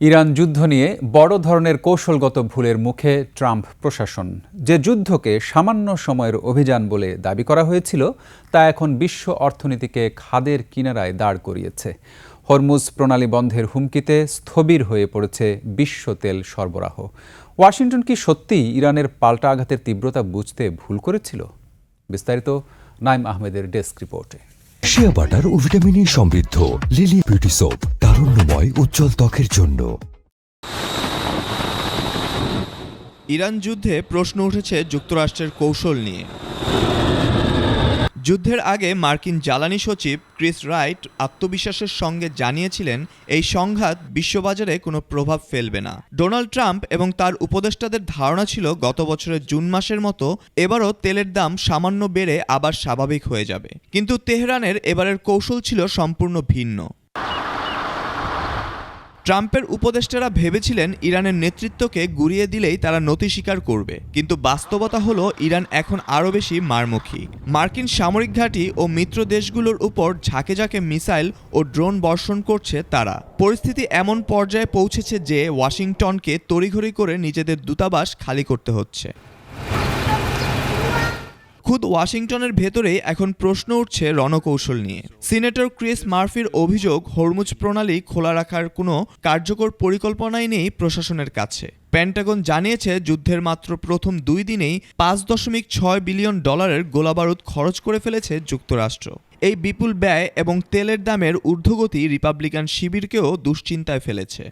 Iran যুদ্ধ নিয়ে বড় ধরনের কৌশলগত ভুলের মুখে ট্রাম্প প্রশাসন। যে যুদ্ধকে সামান্য সময়ের অভিযান বলে দাবি করা হয়েছিল তা এখন বিশ্ব অর্থনীতিকে খাদের কিনারায় দাঁড় করিয়েছে। হরমুজ প্রণালী বন্ধের হুমকিতে স্থবির হয়ে পড়েছে বিশ্ব তেল সরবরাহ। ওয়াশিংটন কি সত্যিই ইরানের পাল্টা আঘাতের তীব্রতা বুঝতে ভুল করেছিল? বিস্তারিত নাইম আহমেদের ডেস্ক রিপোর্টে। শিয়া বাটার ও ভিটামিন সমৃদ্ধ লিলি বিউটি সোপ, তারুণ্যময় উজ্জ্বল ত্বকের জন্য। ইরান যুদ্ধে প্রশ্ন উঠেছে যুক্তরাষ্ট্রের কৌশল নিয়ে। যুদ্ধের আগে মার্কিন জ্বালানি সচিব ক্রিস রাইট আত্মবিশ্বাসের সঙ্গে জানিয়েছিলেন এই সংঘাত বিশ্ববাজারে কোনো প্রভাব ফেলবে না। ডোনাল্ড ট্রাম্প এবং তার উপদেষ্টাদের ধারণা ছিল গত বছরের জুন মাসের মতো এবারও তেলের দাম সামান্য বেড়ে আবার স্বাভাবিক হয়ে যাবে। কিন্তু তেহরানের এবারের কৌশল ছিল সম্পূর্ণ ভিন্ন। ট্রাম্পের উপদেষ্টারা ভেবেছিলেন ইরানের নেতৃত্বকে গুঁড়িয়ে দিলেই তারা নতি স্বীকার করবে, কিন্তু বাস্তবতা হলো ইরান এখন আরও বেশি মারমুখী। মার্কিন সামরিক ঘাঁটি ও মিত্র দেশগুলোর উপর ঝাঁকে ঝাঁকে মিসাইল ও ড্রোন বর্ষণ করছে তারা। পরিস্থিতি এমন পর্যায়ে পৌঁছেছে যে ওয়াশিংটনকে তড়িঘড়ি করে নিজেদের দূতাবাস খালি করতে হচ্ছে। খুদ ওয়াশিংটনের ভেতরেই এখন প্রশ্ন উঠছে রণকৌশল নিয়ে। সিনেটর ক্রিস মার্ফির অভিযোগ, হরমুজ প্রণালী খোলা রাখার কোনো কার্যকর পরিকল্পনাই নেই প্রশাসনের কাছে। পেন্টাগন জানিয়েছে যুদ্ধের মাত্র প্রথম 2 দিনেই $5.6 বিলিয়ন গোলাবারুদ খরচ করে ফেলেছে যুক্তরাষ্ট্র। এই বিপুল ব্যয় এবং তেলের দামের ঊর্ধ্বগতি রিপাবলিকান শিবিরকেও দুশ্চিন্তায় ফেলেছে।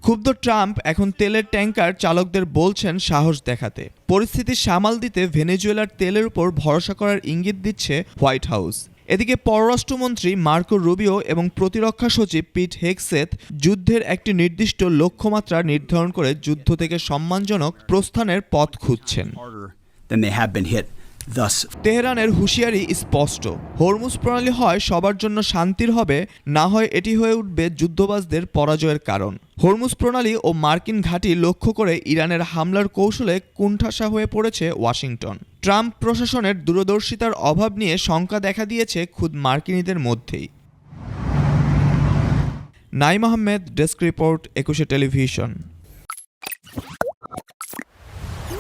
ক্ষুব্ধ ট্রাম্প এখন তেলের ট্যাঙ্কার চালকদের বলছেন সাহস দেখাতে। পরিস্থিতি সামাল দিতে ভেনেজুয়েলার তেলের উপর ভরসা করার ইঙ্গিত দিচ্ছে হোয়াইট হাউস। এদিকে পররাষ্ট্রমন্ত্রী মার্কো রুবিও এবং প্রতিরক্ষা সচিব পিট হেগসেথ যুদ্ধের একটি নির্দিষ্ট লক্ষ্যমাত্রা নির্ধারণ করে যুদ্ধ থেকে সম্মানজনক প্রস্থানের পথ খুঁজছেন। তেহরানের হুঁশিয়ারি স্পষ্ট, হরমুজ প্রণালী হয় সবার জন্য শান্তির হবে, না হয় এটি হয়ে উঠবে যুদ্ধবাজদের পরাজয়ের কারণ। হরমুজ প্রণালী ও মার্কিন ঘাঁটি লক্ষ্য করে ইরানের হামলার কৌশলে কুণ্ঠাসা হয়ে পড়েছে ওয়াশিংটন। ট্রাম্প প্রশাসনের দূরদর্শিতার অভাব নিয়ে শঙ্কা দেখা দিয়েছে খুদ মার্কিনীদের মধ্যেই। Naim Ahmed, desk report, 21 television.